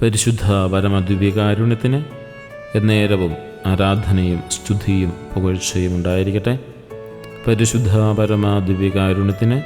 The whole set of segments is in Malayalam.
പരിശുദ്ധ പരമദിവ്യകാരുണ്യത്തിന് എന്നേരവും ആരാധനയും സ്തുതിയും പുകഴ്ചയും ഉണ്ടായിരിക്കട്ടെ. പരിശുദ്ധ പരമദിവ്യകാരുണ്യത്തിന്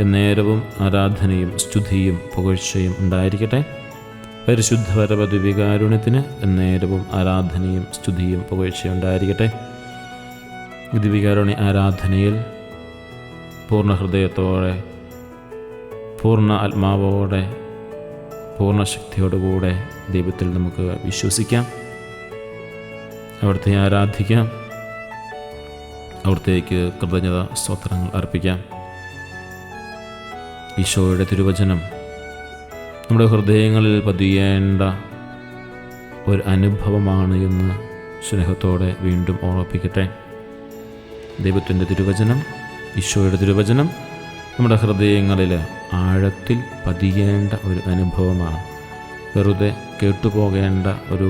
എന്നേരവും ആരാധനയും സ്തുതിയും പുകഴ്ചയും ഉണ്ടായിരിക്കട്ടെ. പരിശുദ്ധ പരമദിവ്യകാരുണ്യത്തിന് എന്നേരവും ആരാധനയും സ്തുതിയും പുകഴ്ചയും ഉണ്ടായിരിക്കട്ടെ. ദിവ്യകാരുണ്യ ആരാധനയിൽ പൂർണ്ണ ഹൃദയത്തോടെ, പൂർണ്ണ ആത്മാവോടെ, പൂർണ്ണ ശക്തിയോടുകൂടെ ദൈവത്തിൽ നമുക്ക് വിശ്വസിക്കാം, അവിടുത്തെ ആരാധിക്കാം, അവിടുത്തേക്ക് കൃതജ്ഞത സ്തോത്രങ്ങൾ അർപ്പിക്കാം. ഈശോയുടെ തിരുവചനം നമ്മുടെ ഹൃദയങ്ങളിൽ പതിയേണ്ട ഒരു അനുഭവമാണ് എന്ന് സ്നേഹത്തോടെ വീണ്ടും ഓർമ്മിപ്പിക്കട്ടെ. ദൈവത്തിൻ്റെ തിരുവചനം, ഈശോയുടെ തിരുവചനം നമ്മുടെ ഹൃദയങ്ങളിൽ ആഴത്തിൽ പതിയേണ്ട ഒരു അനുഭവമാണ്. വെറുതെ കേട്ടുപോകേണ്ട ഒരു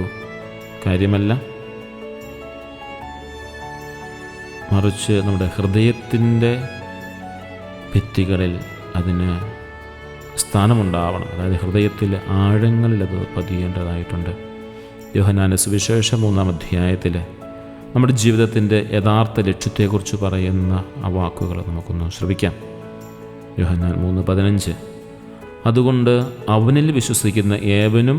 കാര്യമല്ല, മറിച്ച് നമ്മുടെ ഹൃദയത്തിൻ്റെ ഭിത്തികളിൽ അതിന് സ്ഥാനമുണ്ടാവണം. അതായത് ഹൃദയത്തിൽ ആഴങ്ങളിൽ അത് പതിയേണ്ടതായിട്ടുണ്ട്. യോഹന്നാന്റെ സുവിശേഷം 3-ാം അധ്യായത്തിൽ നമ്മുടെ ജീവിതത്തിൻ്റെ യഥാർത്ഥ ലക്ഷ്യത്തെക്കുറിച്ച് പറയുന്ന ആ വാക്കുകൾ നമുക്കൊന്ന് ശ്രവിക്കാം. യോഹന്നാൻ 3:15, അതുകൊണ്ട് അവനിൽ വിശ്വസിക്കുന്ന ഏവനും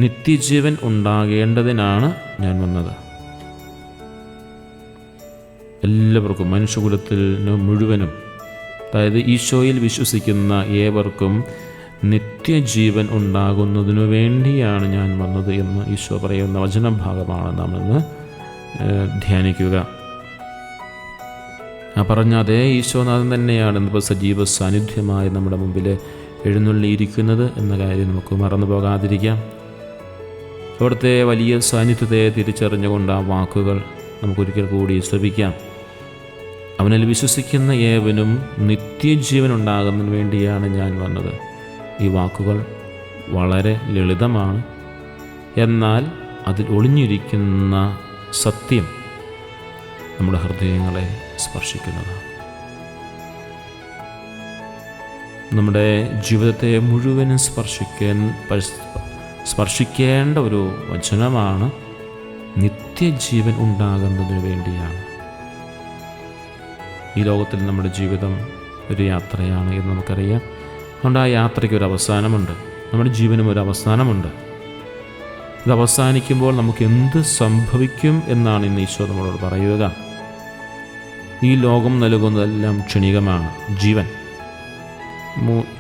നിത്യജീവൻ ഉണ്ടാകേണ്ടതിനാണ് ഞാൻ വന്നത്. എല്ലാവർക്കും, മനുഷ്യകുലത്തിൽ മുഴുവനും, അതായത് ഈശോയിൽ വിശ്വസിക്കുന്ന ഏവർക്കും നിത്യജീവൻ ഉണ്ടാകുന്നതിനു വേണ്ടിയാണ് ഞാൻ വന്നത് എന്ന് ഈശോ പറയുന്ന വചനഭാഗമാണ് നാം ഇന്ന് ധ്യാനിക്കുക. ആ പറഞ്ഞ അതേ ഈശോനാഥൻ തന്നെയാണ് ഇന്നിപ്പോൾ സജീവ സാന്നിധ്യമായി നമ്മുടെ മുമ്പിൽ എഴുന്നള്ളിയിരിക്കുന്നത് എന്ന കാര്യം നമുക്ക് മറന്നു പോകാതിരിക്കാം. അവിടുത്തെ വലിയ സാന്നിധ്യത്തെ തിരിച്ചറിഞ്ഞുകൊണ്ട് ആ വാക്കുകൾ നമുക്കൊരിക്കൽ കൂടി ശ്രവിക്കാം. അവനിൽ വിശ്വസിക്കുന്ന ഏവനും നിത്യജീവൻ ഉണ്ടാകുന്നതിന് വേണ്ടിയാണ് ഞാൻ വന്നത്. ഈ വാക്കുകൾ വളരെ ലളിതമാണ്, എന്നാൽ അതിൽ ഒളിഞ്ഞിരിക്കുന്ന സത്യം നമ്മുടെ ഹൃദയങ്ങളെ സ്പർശിക്കുന്നതാണ്. നമ്മുടെ ജീവിതത്തെ മുഴുവനും സ്പർശിക്കേണ്ട ഒരു വചനമാണ്. നിത്യജീവൻ ഉണ്ടാകുന്നതിന് വേണ്ടിയാണ്. ഈ ലോകത്തിൽ നമ്മുടെ ജീവിതം ഒരു യാത്രയാണ് എന്ന് നമുക്കറിയാം. അതുകൊണ്ട് ആ യാത്രയ്ക്ക് ഒരു അവസാനമുണ്ട്, നമ്മുടെ ജീവനും ഒരു അവസാനമുണ്ട്. ഇത് അവസാനിക്കുമ്പോൾ നമുക്ക് എന്ത് സംഭവിക്കും എന്നാണ് ഇന്ന് ഈശോ നമ്മളോട് പറയുക. ഈ ലോകം നൽകുന്നതെല്ലാം ക്ഷണികമാണ്. ജീവൻ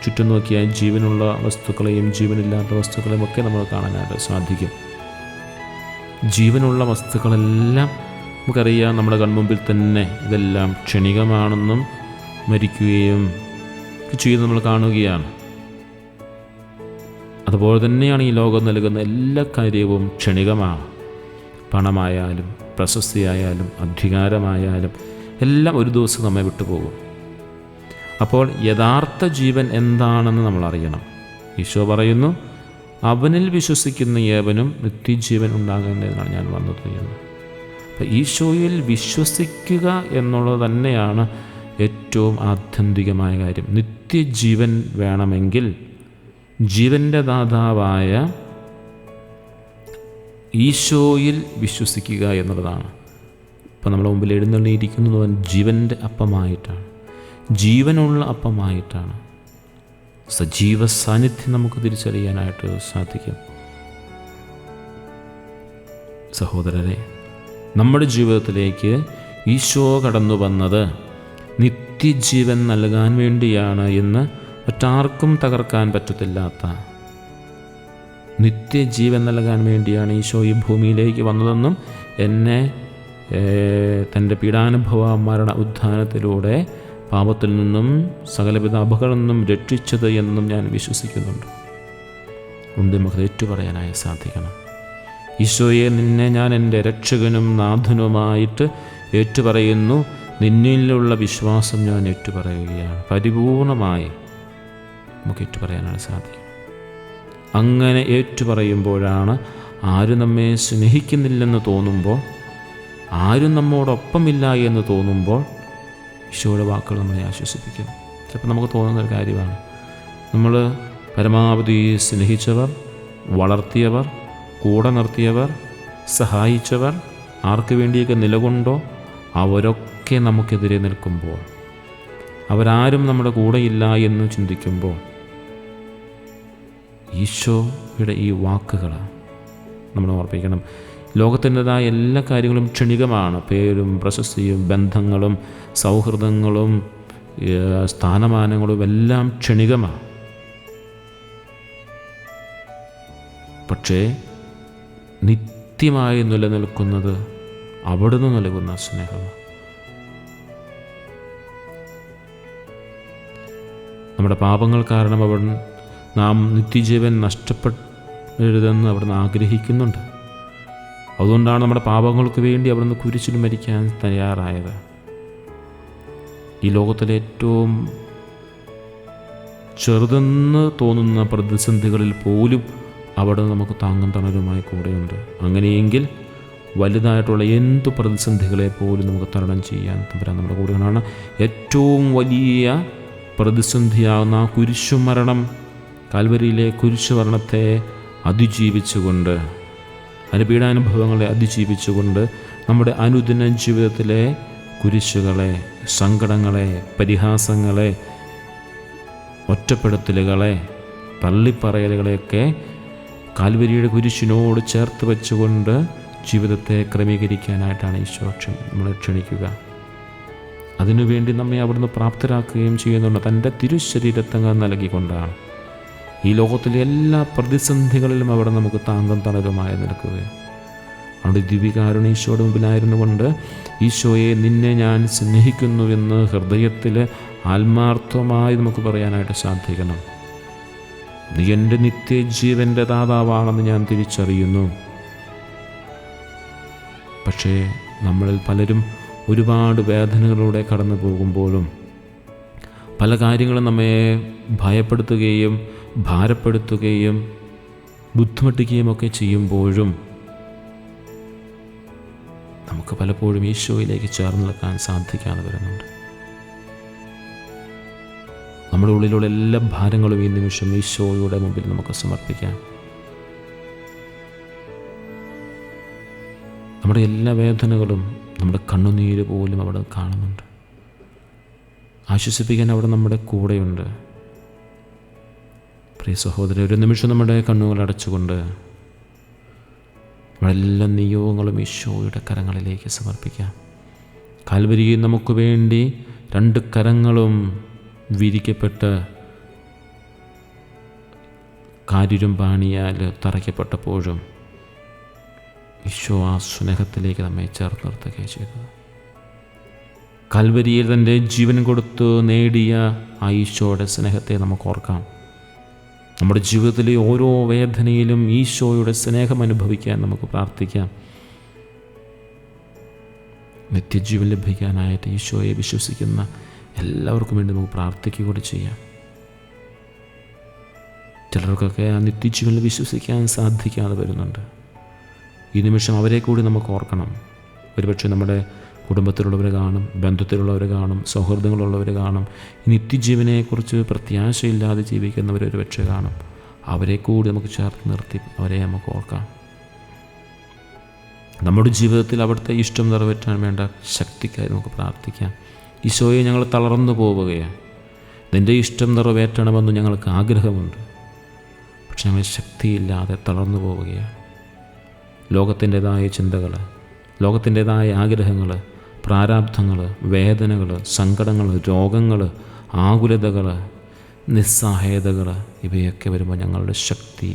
ചുറ്റും നോക്കിയാൽ ജീവനുള്ള വസ്തുക്കളെയും ജീവനില്ലാത്ത വസ്തുക്കളെയും ഒക്കെ നമ്മൾ കാണാനായിട്ട് സാധിക്കും. ജീവനുള്ള വസ്തുക്കളെല്ലാം നമുക്കറിയാം, നമ്മുടെ കൺമുമ്പിൽ തന്നെ ഇതെല്ലാം ക്ഷണികമാണെന്നും മരിക്കുകയും ചെയ്ത് നമ്മൾ കാണുകയാണ്. അതുപോലെ തന്നെയാണ് ഈ ലോകം നൽകുന്ന എല്ലാ കാര്യവും ക്ഷണികമാണ്. പണമായാലും പ്രശസ്തിയായാലും അധികാരമായാലും എല്ലാം ഒരു ദിവസം നമ്മെ വിട്ടുപോകും. അപ്പോൾ യഥാർത്ഥ ജീവൻ എന്താണെന്ന് നമ്മൾ അറിയണം. ഈശോ പറയുന്നു, അവനിൽ വിശ്വസിക്കുന്ന ഏവനും നിത്യജീവൻ ഉണ്ടാകേണ്ടതിനാണ് ഞാൻ വന്നത് എന്ന്. അപ്പം ഈശോയിൽ വിശ്വസിക്കുക എന്നുള്ളത് തന്നെയാണ് ഏറ്റവും ആത്യന്തികമായ കാര്യം. നിത്യജീവൻ വേണമെങ്കിൽ ജീവൻ്റെ ദാതാവായ ഈശോയിൽ വിശ്വസിക്കുക എന്നുള്ളതാണ്. ഇപ്പം നമ്മുടെ മുമ്പിൽ എഴുന്നള്ളിയിരിക്കുന്നത് ജീവൻ്റെ അപ്പമായിട്ടാണ്, ജീവനുള്ള അപ്പമായിട്ടാണ്. സജീവ സാന്നിധ്യം നമുക്ക് തിരിച്ചറിയാനായിട്ട് സാധിക്കും. സഹോദരരെ, നമ്മുടെ ജീവിതത്തിലേക്ക് ഈശോ കടന്നു വന്നത് നിത്യജീവൻ നൽകാൻ വേണ്ടിയാണ് എന്ന് മറ്റാർക്കും തകർക്കാൻ പറ്റത്തില്ലാത്ത നിത്യജീവൻ നൽകാൻ വേണ്ടിയാണ് ഈശോ ഈ ഭൂമിയിലേക്ക് വന്നതെന്നും എന്നെ തൻ്റെ പീഡാനുഭവ മരണ ഉത്ഥാനത്തിലൂടെ പാപത്തിൽ നിന്നും സകലവിധ അപകടങ്ങളിൽ നിന്നും രക്ഷിച്ചത് എന്നും ഞാൻ വിശ്വസിക്കുന്നുണ്ട്. ഉണ്ട്, നമുക്ക് ഏറ്റുപറയാനായി സാധിക്കണം. ഈശോയെ, നിന്നെ ഞാൻ എൻ്റെ രക്ഷകനും നാഥനുമായിട്ട് ഏറ്റുപറയുന്നു. നിന്നിലുള്ള വിശ്വാസം ഞാൻ ഏറ്റുപറയുകയാണ്. പരിപൂർണമായി നമുക്ക് ഏറ്റുപറയാനാണ് സാധിക്കും. അങ്ങനെ ഏറ്റുപറയുമ്പോഴാണ് ആരും നമ്മെ സ്നേഹിക്കുന്നില്ലെന്ന് തോന്നുമ്പോൾ, ആരും നമ്മോടൊപ്പമില്ല എന്ന് തോന്നുമ്പോൾ ഈശോയുടെ വാക്കുകൾ നമ്മളെ ആശ്വസിപ്പിക്കും. ചിലപ്പോൾ നമുക്ക് തോന്നുന്നൊരു കാര്യമാണ്, നമ്മൾ പരമാവധി സ്നേഹിച്ചവർ വളർത്തിയവർ, കൂടെ നിർത്തിയവർ, സഹായിച്ചവർ, ആർക്ക് വേണ്ടിയൊക്കെ നിലകൊണ്ടോ അവരൊക്കെ നമുക്കെതിരെ നിൽക്കുമ്പോൾ, അവരാരും നമ്മുടെ കൂടെയില്ല എന്ന് ചിന്തിക്കുമ്പോൾ, ഈശോയുടെ ഈ വാക്കുകൾ നമ്മൾ ഓർപ്പിക്കണം. ലോകത്തിൻ്റെതായ എല്ലാ കാര്യങ്ങളും ക്ഷണികമാണ്. പേരും പ്രശസ്തിയും ബന്ധങ്ങളും സൗഹൃദങ്ങളും സ്ഥാനമാനങ്ങളും എല്ലാം ക്ഷണികമാണ്. പക്ഷേ നിത്യമായി നിലനിൽക്കുന്നത് അവിടുന്ന് നൽകുന്ന സ്നേഹമാണ്. നമ്മുടെ പാപങ്ങൾ കാരണം നാം നിത്യജീവൻ നഷ്ടപ്പെടരുതെന്ന് അവിടുന്ന് ആഗ്രഹിക്കുന്നുണ്ട്. അതുകൊണ്ടാണ് നമ്മുടെ പാപങ്ങൾക്ക് വേണ്ടി അവിടുന്ന് കുരിശിൽ മരിക്കാൻ തയ്യാറായത്. ഈ ലോകത്തിലെ ഏറ്റവും ചെറുതെന്ന് തോന്നുന്ന പ്രതിസന്ധികളിൽ പോലും അവിടെ നമുക്ക് താങ്ങും തണലുമായി കൂടെയുണ്ട്. അങ്ങനെയെങ്കിൽ വലുതായിട്ടുള്ള എന്തു പ്രതിസന്ധികളെ പോലും നമുക്ക് തരണം ചെയ്യാൻ തമ്പുരാൻ നമ്മുടെ കൂടെയാണ്. ഏറ്റവും വലിയ പ്രതിസന്ധിയാകുന്ന ആ കുരിശുമരണം, കാൽവരിയിലെ കുരിശുമരണത്തെ അതിജീവിച്ചുകൊണ്ട്, അനുപീഡാനുഭവങ്ങളെ അതിജീവിച്ചുകൊണ്ട് നമ്മുടെ അനുദിന ജീവിതത്തിലെ കുരിശുകളെ, സങ്കടങ്ങളെ, പരിഹാസങ്ങളെ, ഒറ്റപ്പെടുത്തലുകളെ, തള്ളിപ്പറയലുകളെയൊക്കെ കാൽവരിയുടെ കുരിശിനോട് ചേർത്ത് വെച്ചുകൊണ്ട് ജീവിതത്തെ ക്രമീകരിക്കാനായിട്ടാണ് ഈശോ നമ്മളെ ക്ഷണിക്കുക. അതിനുവേണ്ടി നമ്മെ അവിടുന്ന് പ്രാപ്തരാക്കുകയും ചെയ്യുന്നുണ്ട്. തൻ്റെ തിരുശരീരത്തങ്ങ് നൽകിക്കൊണ്ടാണ് ഈ ലോകത്തിലെ എല്ലാ പ്രതിസന്ധികളിലും അവിടെ നമുക്ക് താങ്കം തണലുമായി നിൽക്കുകയും, അവിടെ ദിവ്യകാരുണ്യ ഈശോയുടെ മുമ്പിലായിരുന്നു കൊണ്ട് ഈശോയെ നിന്നെ ഞാൻ സ്നേഹിക്കുന്നുവെന്ന് ഹൃദയത്തിൽ ആത്മാർത്ഥമായി നമുക്ക് പറയാനായിട്ട് സാധിക്കണം. നീ എൻ്റെ നിത്യജീവൻ്റെ ദാതാവാണെന്ന് ഞാൻ തിരിച്ചറിയുന്നു. പക്ഷേ നമ്മളിൽ പലരും ഒരുപാട് വേദനകളിലൂടെ കടന്നു പോകുമ്പോഴും, പല കാര്യങ്ങളും നമ്മെ ഭയപ്പെടുത്തുകയും ഭാരപ്പെടുത്തുകയും ബുദ്ധിമുട്ടിക്കുകയും ഒക്കെ ചെയ്യുമ്പോഴും നമുക്ക് പലപ്പോഴും ഈശോയിലേക്ക് ചേർന്ന് നിൽക്കാൻ സാധിക്കാതെ വരുന്നുണ്ട്. നമ്മുടെ ഉള്ളിലുള്ള എല്ലാ ഭാരങ്ങളും ഈ നിമിഷം ഈശോയുടെ മുമ്പിൽ നമുക്ക് സമർപ്പിക്കാം. നമ്മുടെ എല്ലാ വേദനകളും, നമ്മുടെ കണ്ണുനീര് പോലും അവിടെ കാണുന്നുണ്ട്. ആശ്വസിപ്പിക്കാൻ അവിടെ നമ്മുടെ കൂടെയുണ്ട്. പ്രിയ സഹോദരൻ, ഒരു നിമിഷം നമ്മുടെ കണ്ണുകൾ അടച്ചുകൊണ്ട് നമ്മുടെ എല്ലാ നിയോഗങ്ങളും ഈശോയുടെ കരങ്ങളിലേക്ക് സമർപ്പിക്കാം. കാൽവരിയിൽ നമുക്ക് വേണ്ടി 2 കരങ്ങളും വിരിക്കപ്പെട്ട് കാരിരുമ്പാണിയാൽ തറയ്ക്കപ്പെട്ടപ്പോഴും ഈശോ ആ സ്നേഹത്തിലേക്ക് നമ്മെ ചേർത്ത് നിർത്തുകയാണ് ചെയ്തത്. കാൽവരിയിൽ തൻ്റെ ജീവൻ കൊടുത്ത് നേടിയ ആ ഈശോയുടെ സ്നേഹത്തെ നമുക്ക് ഓർക്കാം. നമ്മുടെ ജീവിതത്തിലെ ഓരോ വേദനയിലും ഈശോയുടെ സ്നേഹം അനുഭവിക്കാൻ നമുക്ക് പ്രാർത്ഥിക്കാം. നിത്യജീവൻ ലഭിക്കാനായിട്ട് ഈശോയെ വിശ്വസിക്കുന്ന എല്ലാവർക്കും വേണ്ടി നമുക്ക് പ്രാർത്ഥിക്കുക കൂടി ചെയ്യാം. ചിലർക്കൊക്കെ ആ നിത്യജീവനിൽ വിശ്വസിക്കാൻ സാധിക്കാതെ വരുന്നുണ്ട്. ഈ നിമിഷം അവരെ കൂടി നമുക്ക് ഓർക്കണം. ഒരുപക്ഷെ നമ്മുടെ കുടുംബത്തിലുള്ളവർ കാണും, ബന്ധത്തിലുള്ളവർ കാണും, സൗഹൃദങ്ങളുള്ളവർ കാണും. ഈ നിത്യജീവനെക്കുറിച്ച് പ്രത്യാശയില്ലാതെ ജീവിക്കുന്നവർ ഒരുപക്ഷെ കാണും. അവരെ കൂടി നമുക്ക് ചേർത്ത് നിർത്തി അവരെ നമുക്ക് ഓർക്കാം. നമ്മുടെ ജീവിതത്തിൽ അവിടുത്തെ ഇഷ്ടം നിറവേറ്റാൻ വേണ്ട ശക്തിക്കായി നമുക്ക് പ്രാർത്ഥിക്കാം. ഈശോയെ, ഞങ്ങൾ തളർന്നു പോവുകയാണ്, നിൻ്റെ ഇഷ്ടം നിറവേറ്റണമെന്ന് ഞങ്ങൾക്ക് ആഗ്രഹമുണ്ട്, പക്ഷെ ഞങ്ങൾ ശക്തിയില്ലാതെ തളർന്നു പോവുകയാണ്. ലോകത്തിൻ്റെതായ ചിന്തകൾ, ലോകത്തിൻ്റെതായ ആഗ്രഹങ്ങൾ, പ്രാരാബ്ധങ്ങൾ, വേദനകൾ, സങ്കടങ്ങൾ, രോഗങ്ങൾ, ആകുലതകൾ, നിസ്സഹായതകൾ, ഇവയൊക്കെ വരുമ്പോൾ ഞങ്ങളുടെ ശക്തി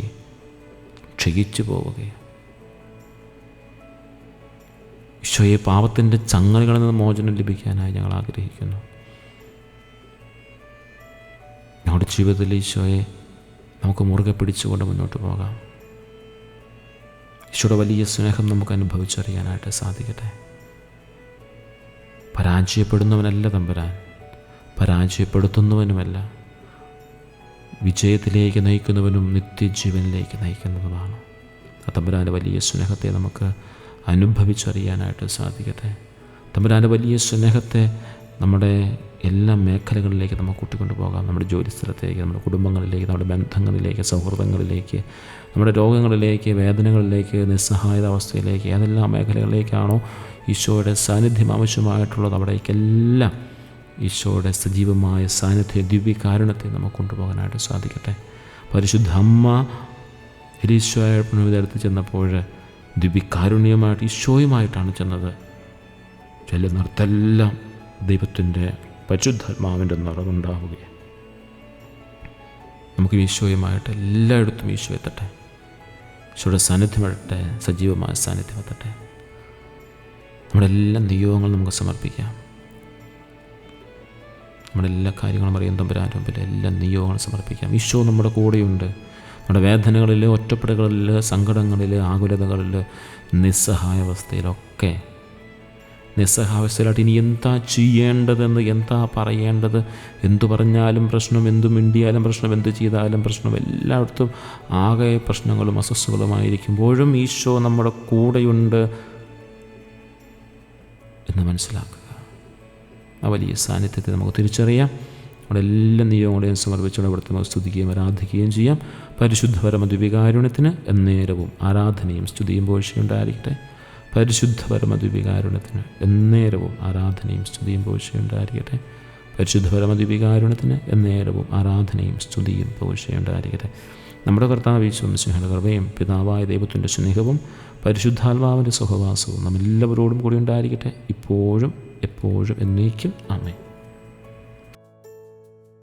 ക്ഷയിച്ചു പോവുകയാണ്. ഈശോയെ, പാപത്തിൻ്റെ ചങ്ങലകളിൽ നിന്ന് മോചനം ലഭിക്കാനായി ഞങ്ങൾ ആഗ്രഹിക്കുന്നു. ഞങ്ങളുടെ ജീവിതത്തിൽ ഈശോയെ നമുക്ക് മുറുകെ പിടിച്ചുകൊണ്ട് മുന്നോട്ട് പോകാം. ഈശോയുടെ വലിയ സ്നേഹം നമുക്ക് അനുഭവിച്ചറിയാനായിട്ട് സാധിക്കട്ടെ. പരാജയപ്പെടുന്നവനല്ല തമ്പുരാൻ, പരാജയപ്പെടുത്തുന്നവനുമല്ല, വിജയത്തിലേക്ക് നയിക്കുന്നവനും നിത്യജീവനിലേക്ക് നയിക്കുന്നതുമാണ്. ആ തമ്പുരാൻ്റെ വലിയ സ്നേഹത്തെ നമുക്ക് അനുഭവിച്ചറിയാനായിട്ട് സാധിക്കട്ടെ. തമ്പുരാൻ്റെ വലിയ സ്നേഹത്തെ നമ്മുടെ എല്ലാ മേഖലകളിലേക്ക് നമുക്ക് കൂട്ടിക്കൊണ്ടു പോകാം. നമ്മുടെ ജോലിസ്ഥലത്തേക്ക്, നമ്മുടെ കുടുംബങ്ങളിലേക്ക്, നമ്മുടെ ബന്ധങ്ങളിലേക്ക്, സൗഹൃദങ്ങളിലേക്ക്, നമ്മുടെ രോഗങ്ങളിലേക്ക്, വേദനകളിലേക്ക്, നിസ്സഹായത അവസ്ഥയിലേക്ക്, ഏതെല്ലാം മേഖലകളിലേക്കാണോ ഈശോയുടെ സാന്നിധ്യം ആവശ്യമായിട്ടുള്ളത് അവിടേക്കെല്ലാം ഈശോയുടെ സജീവമായ സാന്നിധ്യം, ദിവ്യകാരുണ്യത്തെ നമുക്ക് കൊണ്ടുപോകാനായിട്ട് സാധിക്കട്ടെ. പരിശുദ്ധ അമ്മ ഈശോയുടെ പുണ്യവിധേയത്തിൽ ചെന്നപ്പോൾ ദിവ്യകാരുണ്യമായിട്ട് ഈശോയുമായിട്ടാണ് ചെന്നത്. ചെല്ലുന്നിടത്തെല്ലാം ദൈവത്തിൻ്റെ പരിശുദ്ധാത്മാവിൻ്റെ നിറവുണ്ടാവുകയാണ്. നമുക്ക് ഈശോയുമായിട്ട് എല്ലായിടത്തും ഈശോ എത്തട്ടെ. ഈശോയുടെ സാന്നിധ്യം എത്തട്ടെ, സജീവമായ സാന്നിധ്യം എത്തട്ടെ. നമ്മുടെ എല്ലാ നിയോഗങ്ങളും നമുക്ക് സമർപ്പിക്കാം. നമ്മുടെ എല്ലാ കാര്യങ്ങളും അറിയാൻ തമ്പുരാൻ്റെ മുമ്പിൽ എല്ലാ നിയോഗങ്ങളും സമർപ്പിക്കാം. ഈശോ നമ്മുടെ കൂടെയുണ്ട്. നമ്മുടെ വേദനകളിൽ, ഒറ്റപ്പെടലുകളിൽ, സങ്കടങ്ങളിൽ, ആകുലതകളിൽ, നിസ്സഹായാവസ്ഥയിലൊക്കെ, നിസ്സഹായാവസ്ഥയിലായിട്ട് ഇനി എന്താ ചെയ്യേണ്ടതെന്ന്, എന്താ പറയേണ്ടത്, എന്തു പറഞ്ഞാലും പ്രശ്നം, എന്തു മിണ്ടിയാലും പ്രശ്നം, എന്ത് ചെയ്താലും പ്രശ്നം, എല്ലായിടത്തും ആകെ പ്രശ്നങ്ങളും അസ്വസ്ഥകളുമായിരിക്കുമ്പോഴും ഈശോ നമ്മുടെ കൂടെയുണ്ട് എന്ന് മനസ്സിലാക്കുക. ആ വലിയ സാന്നിധ്യത്തെ നമുക്ക് തിരിച്ചറിയാം. നമ്മുടെ എല്ലാ നിയോഗങ്ങളെയും സമർപ്പിച്ചുകൊണ്ട് അവിടുത്തെ നമുക്ക് സ്തുതിക്കുകയും ആരാധിക്കുകയും ചെയ്യാം. പരിശുദ്ധ പരമദിവ്യകാരുണ്യത്തിന് എന്നേരവും ആരാധനയും സ്തുതിയും പോഴ്ചയുണ്ടായിരിക്കട്ടെ. പരിശുദ്ധ പരമദിവ്യകാരുണ്യത്തിന് എന്നേരവും ആരാധനയും സ്തുതിയും പോഴ്ചയുണ്ടായിരിക്കട്ടെ. പരിശുദ്ധ പരമദിവ്യകാരുണ്യത്തിന് എന്നേരവും ആരാധനയും സ്തുതിയും പോഴ്ചയുണ്ടായിരിക്കട്ടെ. നമ്മുടെ കർത്താവ് ഈശോ മിശിഹായുടെ കൃപയും പിതാവായ ദൈവത്തിൻ്റെ സ്നേഹവും പരിശുദ്ധാത്മാവിൻ്റെ സഹവാസവും നമ്മെല്ലാവരോടും കൂടി ഉണ്ടായിരിക്കട്ടെ, ഇപ്പോഴും എപ്പോഴും എന്നേക്കും. ആമേൻ.